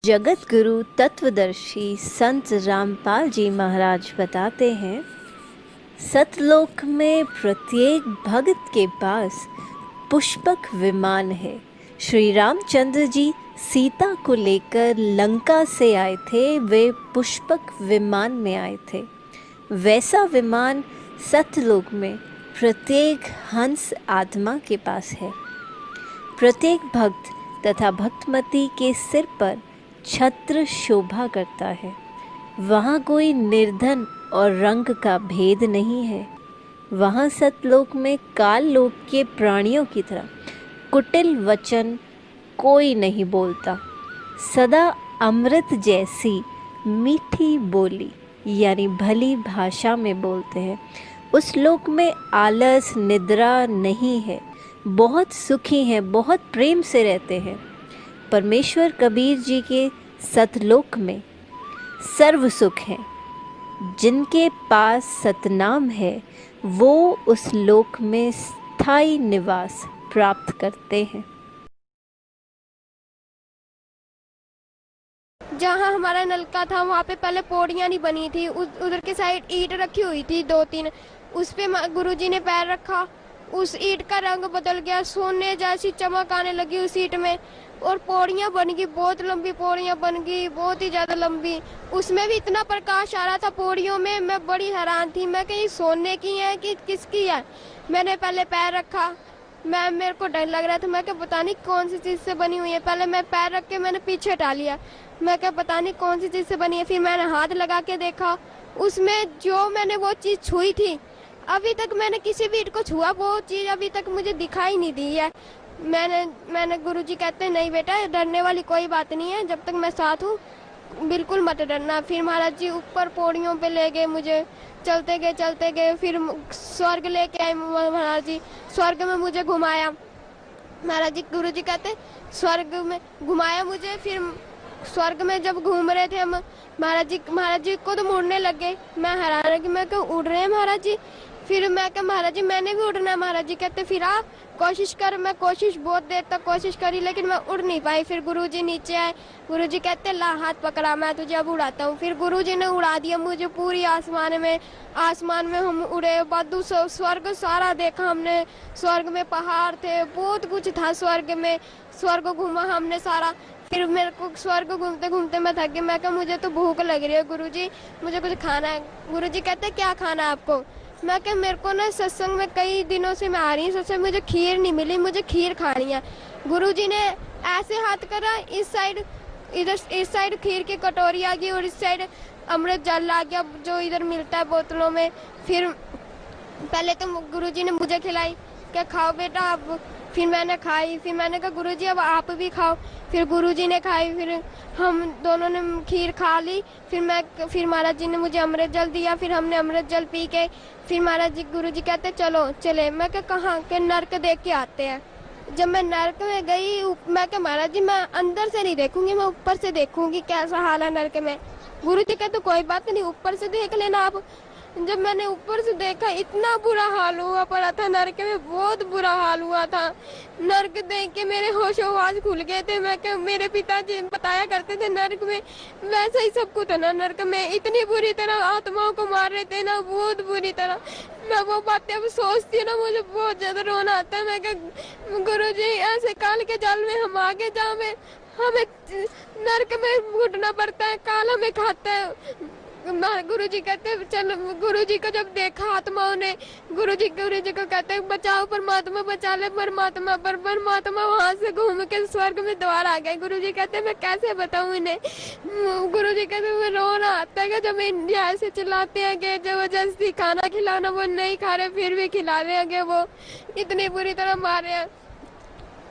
जगत गुरु तत्वदर्शी संत रामपाल जी महाराज बताते हैं, सतलोक में प्रत्येक भक्त के पास पुष्पक विमान है। श्री रामचंद्र जी सीता को लेकर लंका से आए थे, वे पुष्पक विमान में आए थे। वैसा विमान सतलोक में प्रत्येक हंस आत्मा के पास है। प्रत्येक भक्त तथा भक्तमती के सिर पर छत्र शोभा करता है। वहाँ कोई निर्धन और रंग का भेद नहीं है। वहाँ सतलोक में काल लोक के प्राणियों की तरह कुटिल वचन कोई नहीं बोलता। सदा अमृत जैसी मीठी बोली यानी भली भाषा में बोलते हैं। उस लोक में आलस निद्रा नहीं है। बहुत सुखी हैं, बहुत प्रेम से रहते हैं। परमेश्वर कबीर जी के सतलोक में सर्व सुख है। जिनके पास सतनाम है वो उस लोक में स्थायी निवास प्राप्त करते हैं। जहाँ हमारा नलका था वहाँ पे पहले पौड़ियाँ नहीं बनी थी, उधर के साइड ईंट रखी हुई थी 2-3, उस पे गुरुजी ने पैर रखा। उस ईंट का रंग बदल गया, सोने जैसी चमक आने लगी उस ईंट में, और पौड़ियाँ बन गई, बहुत लंबी पौड़ियाँ बन गई, बहुत ही ज्यादा लंबी। उसमें भी इतना प्रकाश आ रहा था पौड़ियों में, मैं बड़ी हैरान थी। मैं कहीं सोने की है कि किसकी है। मैंने पहले पैर रखा, मेरे को डर लग रहा था। मैं क्या पता नहीं कौन सी चीज से बनी हुई है। पहले मैं पैर रख के मैंने पीछे हटा लिया, मैं क्या पता नहीं कौन सी चीज से बनी है। फिर मैंने हाथ लगा के देखा, उसमें जो मैंने वो चीज छुई थी, अभी तक मैंने किसी भी ईंट को छुआ, वो चीज अभी तक मुझे दिखाई नहीं दी है। मैंने गुरुजी कहते हैं नहीं बेटा, डरने वाली कोई बात नहीं है, जब तक मैं साथ हूँ बिल्कुल मत डरना। फिर महाराज जी ऊपर पौड़ियों पे ले गए मुझे, चलते गए, फिर स्वर्ग लेके आए महाराज जी। स्वर्ग में मुझे घुमाया महाराज जी। गुरुजी कहते स्वर्ग में घुमाया मुझे। फिर स्वर्ग में जब घूम रहे थे हम, महाराज जी को तो मुड़ने लगे। मैं हैरान है कि मैं क्यों उड़ रहे हैं महाराज जी। फिर मैं कहा महाराज जी मैंने भी उड़ना है। महाराज जी कहते फिर आ कोशिश कर। मैं कोशिश बहुत देर तक कोशिश करी, लेकिन मैं उड़ नहीं पाई। फिर गुरुजी नीचे आए, गुरुजी कहते ला हाथ पकड़ा, मैं तुझे अब उड़ाता हूँ। फिर गुरुजी ने उड़ा दिया मुझे पूरी आसमान में हम उड़े। बादू स्वर्ग सारा देखा हमने। स्वर्ग में पहाड़ थे, बहुत कुछ था स्वर्ग में। स्वर्ग घूमा हमने सारा। फिर मेरे को स्वर्ग घूमते घूमते मैं थक गई। मैं कहा मुझे तो भूख लग रही है गुरुजी, मुझे कुछ खाना है। गुरुजी कहते क्या खाना है आपको। मैं क्या मेरे को ना सत्संग में कई दिनों से मैं आ रही हूँ, सत्संग मुझे खीर नहीं मिली, मुझे खीर खानी है। गुरुजी ने ऐसे हाथ करा, इस साइड खीर की कटोरी आ गई और इस साइड अमृत जल आ गया जो इधर मिलता है बोतलों में। फिर पहले तो गुरुजी ने मुझे खिलाई, क्या खाओ बेटा आप। फिर मैंने खाई, फिर मैंने कहा गुरुजी अब आप भी खाओ। फिर गुरुजी ने खाई, फिर हम दोनों ने खीर खा ली। फिर महाराज जी ने मुझे अमृत जल दिया। फिर हमने अमृत जल पी के फिर महाराज जी गुरुजी कहते चलो चले। मैं क्या कहाँ के नर्क देख के आते हैं। जब मैं नर्क में गई, मैं क्या महाराज जी मैं अंदर से नहीं देखूंगी, मैं ऊपर से देखूंगी कैसा हाल है नर्क में। गुरुजी कहते कोई बात नहीं, ऊपर से देख लेना आप। जब मैंने ऊपर से देखा, इतना बुरा हाल हुआ पड़ा था नर्क में, बहुत बुरा हाल हुआ था। नर्क देख के मेरे होशोवास खुल गए थे। मैं क्या मेरे पिताजी बताया करते थे नर्क में वैसा ही सब कुछ है ना। नर्क में इतनी बुरी तरह आत्माओं को मार रहे थे ना, बहुत बुरी तरह। मैं वो बातें अब सोचती हूँ ना, मुझे बहुत ज्यादा रोना आता है। मैं क्या गुरुजी ऐसे काल के जाल में हम आगे जहाँ में हमें नर्क में घुटना पड़ता है, काल हमें खाता है। गुरुजी कहते चल, गुरुजी को जब देखा आत्माओं ने, गुरुजी को कहते बचाओ परमात्मा, बचा ले परमात्मा। पर परमात्मा वहां से घूम के स्वर्ग में दोबारा आ गए। गुरुजी कहते मैं कैसे बताऊं इन्हें। गुरुजी कहते मैं रोना आता है जब इंडिया ऐसे चिल्लाते हैं कि जबरदस्ती खाना खिलाना, वो नहीं खा रहे फिर भी खिला रहे हैं, वो इतनी बुरी तरह मारे हैं।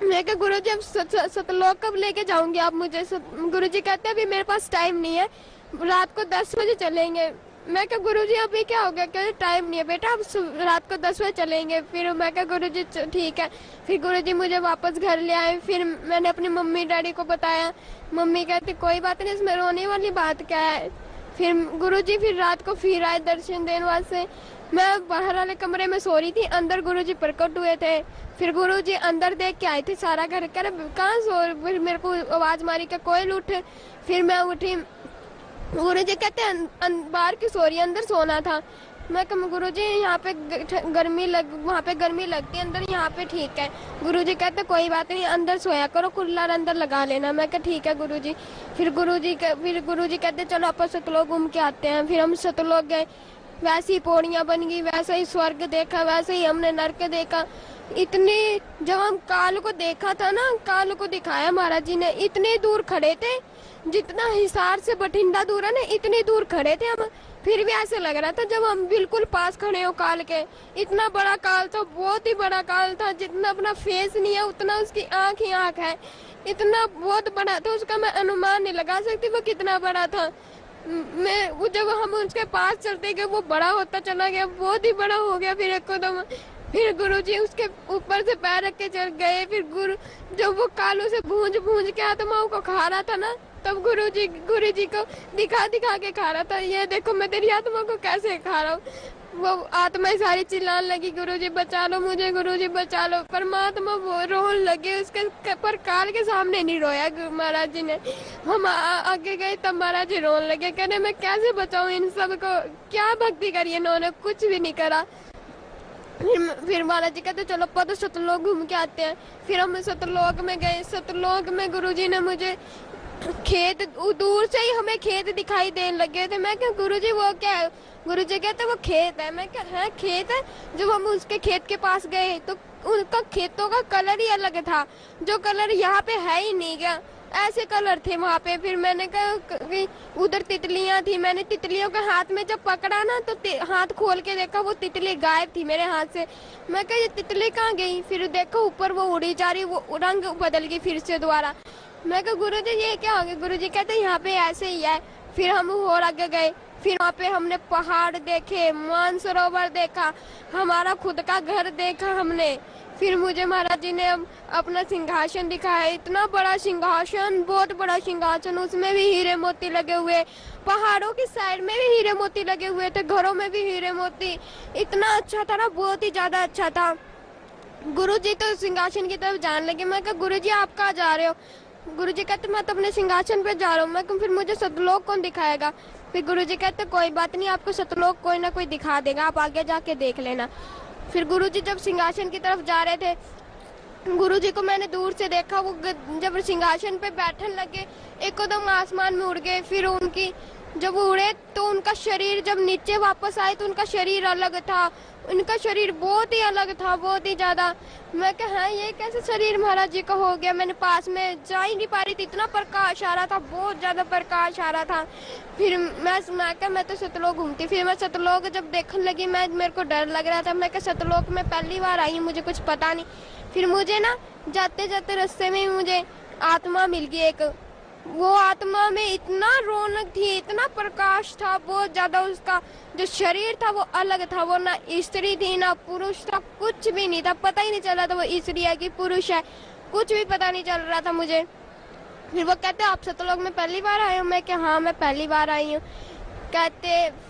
मैं कहा गुरुजी अब सतलोक कब लेके जाऊंगी आप मुझे। गुरुजी कहते अभी मेरे पास टाइम नहीं है, रात को 10 बजे चलेंगे। मैं क्या गुरुजी अभी क्या हो गया, कहते टाइम नहीं है बेटा, अब रात को 10 बजे चलेंगे। फिर मैं क्या गुरुजी ठीक है। फिर गुरुजी मुझे वापस घर ले आए। फिर मैंने अपनी मम्मी डैडी को बताया। मम्मी कहती कोई बात नहीं, इसमें रोने वाली बात क्या है। फिर गुरुजी फिर रात को फिर आए दर्शन देने वास्ते। मैं बाहर वाले कमरे में सो रही थी, अंदर गुरुजी प्रकट हुए थे। फिर गुरुजी अंदर देख के आए थे सारा घर, कह रहे कहाँ सो, फिर मेरे को आवाज मारी कि कोयल उठ। फिर मैं उठी, गुरुजी कहते बाहर की सो रही, अंदर सोना था। मैं कहा गुरुजी यहाँ पे वहाँ पे गर्मी लगती है, अंदर यहाँ पे ठीक है। गुरुजी कहते कोई बात नहीं, अंदर सोया करो, कूलर अंदर लगा लेना। मैं कहा ठीक है गुरुजी। फिर गुरुजी कहते चलो अपन सतलोक घूम के आते हैं। फिर हम सतलोक गए, वैसी पौड़ियाँ बन गई, वैसा ही स्वर्ग देखा, वैसे ही हमने नरक देखा। इतने जब हम काल को देखा था ना, काल को दिखाया महाराज जी ने, इतने दूर खड़े थे, जितना हिसार से बठिंडा दूर है ना, इतनी दूर खड़े थे हम। फिर भी ऐसे लग रहा था जब हम बिल्कुल पास खड़े हो काल के। इतना बड़ा काल था, बहुत ही बड़ा काल था, जितना अपना फेस नहीं है उतना उसकी आंख ही आंख है। इतना बहुत बड़ा था, उसका मैं अनुमान नहीं लगा सकती वो कितना बड़ा था। वो जब हम उसके पास चलते गए वो बड़ा होता चला गया, बहुत ही बड़ा हो गया। फिर एकदम फिर गुरुजी उसके ऊपर से पैर रख के चल गए। फिर जब वो कालों से भूंज के आत्माओं को खा रहा था ना, तब गुरुजी को दिखा के खा रहा था, ये देखो मैं तेरी आत्मा को कैसे खा रहा हूँ। वो आत्माएं सारी चिल्लाने लगी गुरुजी बचा लो मुझे, गुरुजी बचा लो। परमात्मा वो रोने लगे, उसके पर काल के सामने नहीं रोया महाराज जी ने। हम आगे गए तब महाराज जी रोने लगे, कहने मैं कैसे बचाऊं इन सब को, क्या भक्ति करी इन्होंने, कुछ भी नहीं करा। फिर महाराज जी कहते चलो पद सतलोक घूम के आते हैं। फिर हम सतलोक में गए। सतलोक में गुरुजी ने मुझे खेत, दूर से ही हमें खेत दिखाई देने लगे थे। मैं क्या गुरुजी वो क्या है? गुरुजी कहते वो खेत है। मैं क्या है खेत है? जब हम उसके खेत के पास गए तो उनका खेतों का कलर ही अलग था, जो कलर यहाँ पे है ही नहीं क्या, ऐसे कलर थे वहाँ पे। फिर मैंने कहा उधर तितलियां थी, मैंने तितलियों के हाथ में जब पकड़ा ना तो हाथ खोल के देखा वो तितली गायब थी मेरे हाथ से। मैं कहा ये तितली कहाँ गई? फिर देखो ऊपर वो उड़ी जा रही, वो रंग बदल गई फिर से दोबारा। मैं कहा गुरुजी ये क्या हो गया? गुरुजी कहते यहाँ पे ऐसे ही है। फिर हम और आगे गए, फिर वहाँ पे हमने पहाड़ देखे, मानसरोवर देखा, हमारा खुद का घर देखा हमने। फिर मुझे महाराज जी ने अपना सिंहासन दिखाया, इतना बड़ा सिंहासन, बहुत बड़ा सिंहासन, उसमें भी हीरे मोती लगे हुए, पहाड़ों की साइड में भी हीरे मोती लगे हुए थे, घरों में भी हीरे मोती। इतना अच्छा था ना, बहुत ही ज्यादा अच्छा था। गुरुजी तो सिंहासन की तरफ जाने लगे। मैं कहा गुरुजी आप कहाँ जा रहे हो? गुरुजी कहते मैं तो अपने सिंहासन पे जा रहा हूँ। मैं फिर मुझे सतलोक कौन दिखाएगा? फिर गुरुजी कहते कोई बात नहीं, आपको सतलोक कोई ना कोई दिखा देगा, आप आगे जाके देख लेना। फिर गुरुजी जब सिंहासन की तरफ जा रहे थे, गुरुजी को मैंने दूर से देखा, वो जब सिंहासन पे बैठने लगे एकदम आसमान में उड़ गए। फिर उनकी जब उड़े तो उनका शरीर जब नीचे वापस आए तो उनका शरीर अलग था, उनका शरीर बहुत ही अलग था, बहुत ही ज्यादा। मैं कहा हाँ ये कैसे शरीर महाराज जी का हो गया? मैंने पास में जा ही नहीं पा रही थी, इतना प्रकाश आ रहा था, बहुत ज्यादा प्रकाश आ रहा था। फिर मैं तो सतलोक घूमती। फिर मैं सतलोक जब देखने लगी, मेरे को डर लग रहा था। मैं क्या सतलोक में पहली बार आई, मुझे कुछ पता नहीं। फिर मुझे ना जाते जाते रास्ते में मुझे आत्मा मिल गई एक। वो आत्मा में इतना रौनक थी, इतना प्रकाश था, बहुत ज्यादा। उसका जो शरीर था वो अलग था, वो ना स्त्री थी ना पुरुष था, कुछ भी नहीं था, पता ही नहीं चल रहा था वो स्त्री है कि पुरुष है, कुछ भी पता नहीं चल रहा था मुझे। फिर वो कहते आप सतलोक में पहली बार आए हो? मैं क्या हाँ मैं पहली बार आई हूँ।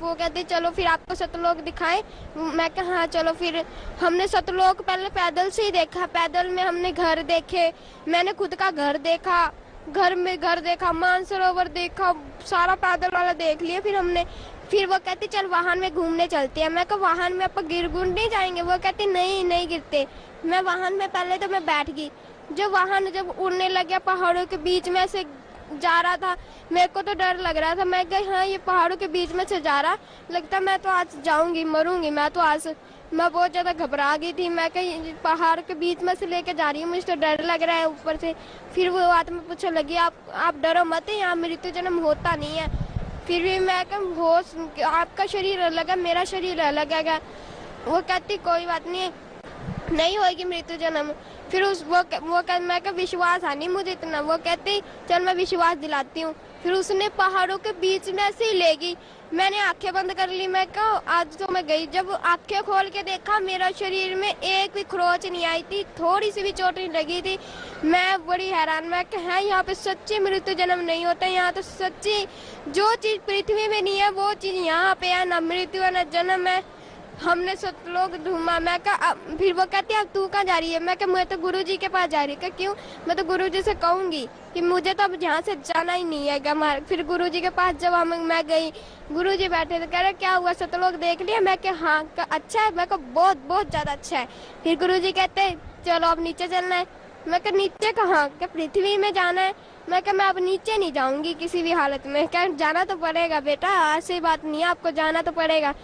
वो कहते चलो फिर आपको सतलोक दिखाएं। मैं कहा हाँ चलो। फिर हमने सतलोक पहले पैदल से ही देखा, पैदल में हमने घर देखे, मैंने खुद का घर देखा, घर देखा, मानसरोवर देखा, सारा पैदल वाला देख लिया। फिर वो कहते चल वाहन में घूमने चलते हैं। मैं कहा वाहन में आप गिर नहीं जाएंगे? वो कहते नहीं गिरते। मैं वाहन में पहले तो मैं बैठ गई। जब उड़ने लगा पहाड़ों के बीच में से जा रहा था, मेरे को तो डर लग रहा था। मैं गई हाँ ये पहाड़ों के बीच में से जा रहा, लगता मैं तो आज जाऊंगी, मरूंगी मैं तो आज। मैं बहुत ज्यादा घबरा गई थी। मैं कहीं पहाड़ के बीच में से लेके जा रही हूँ, मुझे तो डर लग रहा है ऊपर से। फिर वो आत्मा पूछने लगी आप डरो मत, यहाँ मृत्यु जन्म होता नहीं है। फिर भी मैं होश, आपका शरीर अलग है, मेरा शरीर अलग है। वो कहती कोई बात नहीं, नहीं होगी मृत्यु जन्म। फिर मैं का विश्वास है नहीं मुझे इतना। वो कहती चल मैं विश्वास दिलाती हूँ। फिर उसने पहाड़ों के बीच में से ही ले गई। मैंने आंखें बंद कर ली। मैं कहा आज तो मैं गई। जब आंखें खोल के देखा मेरा शरीर में एक भी खरोच नहीं आई थी, थोड़ी सी भी चोट नहीं लगी थी। मैं बड़ी हैरान। मैं कहा यहाँ पे सच्ची मृत्यु जन्म नहीं होता। यहाँ तो सच्ची जो चीज पृथ्वी में नहीं है वो चीज यहाँ पे है। न मृत्यु है न जन्म है। हमने सतलोक ढूंढा। मैं कहा फिर वो कहती है अब तू कहाँ जा रही है? मैं कहा मैं तो गुरुजी के पास जा रही हूँ। क्यों? मैं तो गुरुजी से कहूंगी कि मुझे तो अब यहाँ से जाना ही नहीं है। फिर गुरुजी के पास जब मैं गई, गुरुजी बैठे थे। कह रहे क्या हुआ सतलोक देख लिया? मैं कहा हाँ। अच्छा है? मैं कहा बहुत बहुत ज्यादा अच्छा है। फिर गुरुजी कहते चलो अब नीचे चलना है। मैं कहा नीचे कहाँ? क्या पृथ्वी में जाना है? मैं कहा मैं अब नीचे नहीं जाऊंगी किसी भी हालत में। क्या जाना तो पड़ेगा बेटा, ऐसी बात नहीं है, आपको जाना तो पड़ेगा।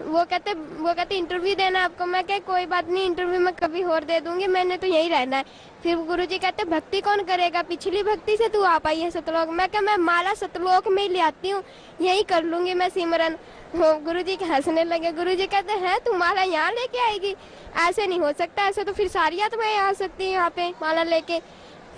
वो कहते इंटरव्यू देना है आपको। मैं कहा कोई बात नहीं, इंटरव्यू मैं कभी और दे दूंगी, मैंने तो यहीं रहना है। फिर गुरुजी कहते भक्ति कौन करेगा? पिछली भक्ति से तू आ पाई है सतलोक। मैं कहा मैं माला सतलोक में ही ले आती हूँ, यही कर लूंगी मैं सिमरन। गुरुजी के हंसने लगे। गुरुजी कहते हैं तू माला यहाँ लेके आएगी? ऐसे नहीं हो सकता, ऐसे तो फिर सारी आत्माएं आ सकती है यहाँ पे माला लेके।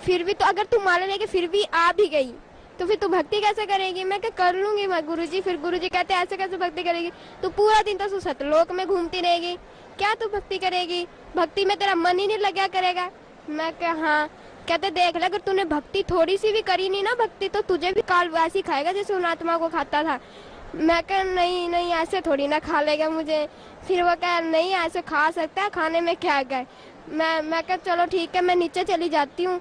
फिर भी तो अगर तू माला लेके फिर भी आ भी गई तो फिर तू भक्ति कैसे करेगी? मैं क्या कर लूंगी मैं गुरुजी। फिर गुरुजी कहते ऐसे कैसे भक्ति करेगी? तू पूरा दिन तो सतलोक में घूमती रहेगी, क्या तू भक्ति करेगी? भक्ति में तेरा मन ही नहीं लगा करेगा। मैं क्या हाँ। कहते देख ले अगर तूने भक्ति थोड़ी सी भी करी नहीं ना भक्ति, तो तुझे भी काल वैसी खाएगा जैसे उन आत्मा को खाता था। मैं कहा नहीं नहीं ऐसे थोड़ी ना खा लेगा मुझे। फिर वो कह नहीं ऐसे खा सकता है, खाने में क्या गए। मैं कहा चलो ठीक है, मैं नीचे चली जाती हूँ।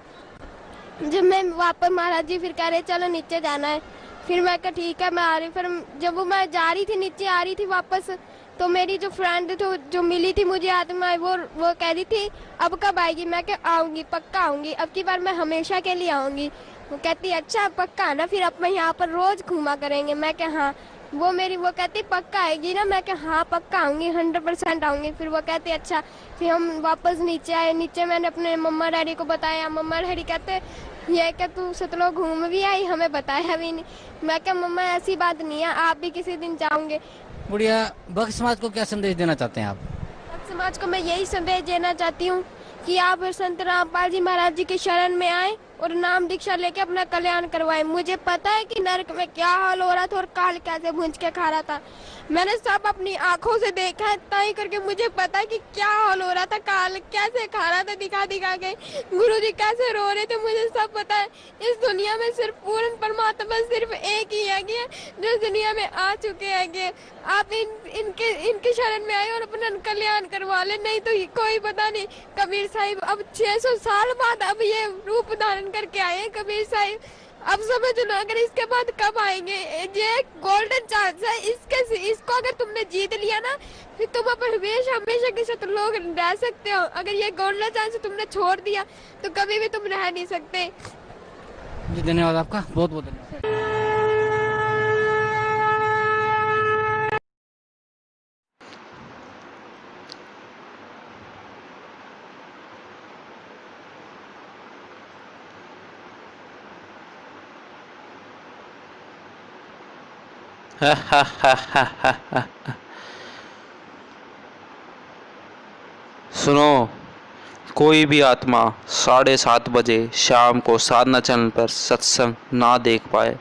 जब मैं वापस महाराज जी फिर कह रहे चलो नीचे जाना है। फिर मैं कहा ठीक है मैं आ रही। फिर जब वो मैं जा रही थी नीचे आ रही थी वापस, तो मेरी जो फ्रेंड थी जो मिली थी मुझे आत्मा, वो कह रही थी अब कब आएगी? मैं क्या आऊंगी, पक्का आऊंगी, अब की बार मैं हमेशा के लिए आऊंगी। वो कहती अच्छा पक्का आना, फिर अब मैं यहाँ पर रोज घूमा करेंगे। मैं क्या हाँ। वो कहती पक्का आएगी ना? मैं क्या हाँ पक्का आऊंगी, 100% आऊंगी। फिर वो कहती अच्छा। फिर हम वापस नीचे आए। नीचे मैंने अपने मम्मा डैडी को बताया। मम्मा डैडी कहते ये क्या तू सतलोक घूम भी आई, हमें बताया भी नहीं। मैं क्या मम्मा ऐसी बात नहीं है, आप भी किसी दिन जाओगे। बुढ़िया, भक्त समाज को क्या संदेश देना चाहते हैं आप? भक्त समाज को मैं यही संदेश देना चाहती हूँ कि आप संत रामपाल जी महाराज जी के शरण में आए और नाम दीक्षा लेके अपना कल्याण करवाए। मुझे पता है कि नरक में क्या हाल हो रहा था और काल कैसे भूंज के खा रहा था। मैंने सब अपनी आंखों से देखा है, ताई करके मुझे पता है कि क्या हाल हो रहा था, काल कैसे खा रहा था दिखा दिखा के, गुरुजी कैसे रो रहे थे, मुझे सब पता है। इस दुनिया में सिर्फ पूर्ण परमात्मा सिर्फ एक ही है जो दुनिया में आ चुके हैं। आप इनके शरण में आए और अपना कल्याण करवा ले, नहीं तो कोई पता नहीं। कबीर साहिब अब 600 साल बाद अब ये रूप धारण करके आए हैं कबीर साहिब। अब समझ लो अगर इसके बाद कब आएंगे। ये गोल्डन चांस है, इसको अगर तुमने जीत लिया ना फिर तुम अब हमेशा हमेशा के साथ लोग रह सकते हो। अगर ये गोल्डन चांस तुमने छोड़ दिया तो कभी भी तुम रह नहीं सकते। जी धन्यवाद आपका, बहुत बहुत धन्यवाद। सुनो, कोई भी आत्मा 7:30 बजे शाम को साधना चैनल पर सत्संग ना देख पाए,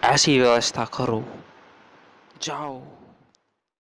ऐसी व्यवस्था करो। जाओ।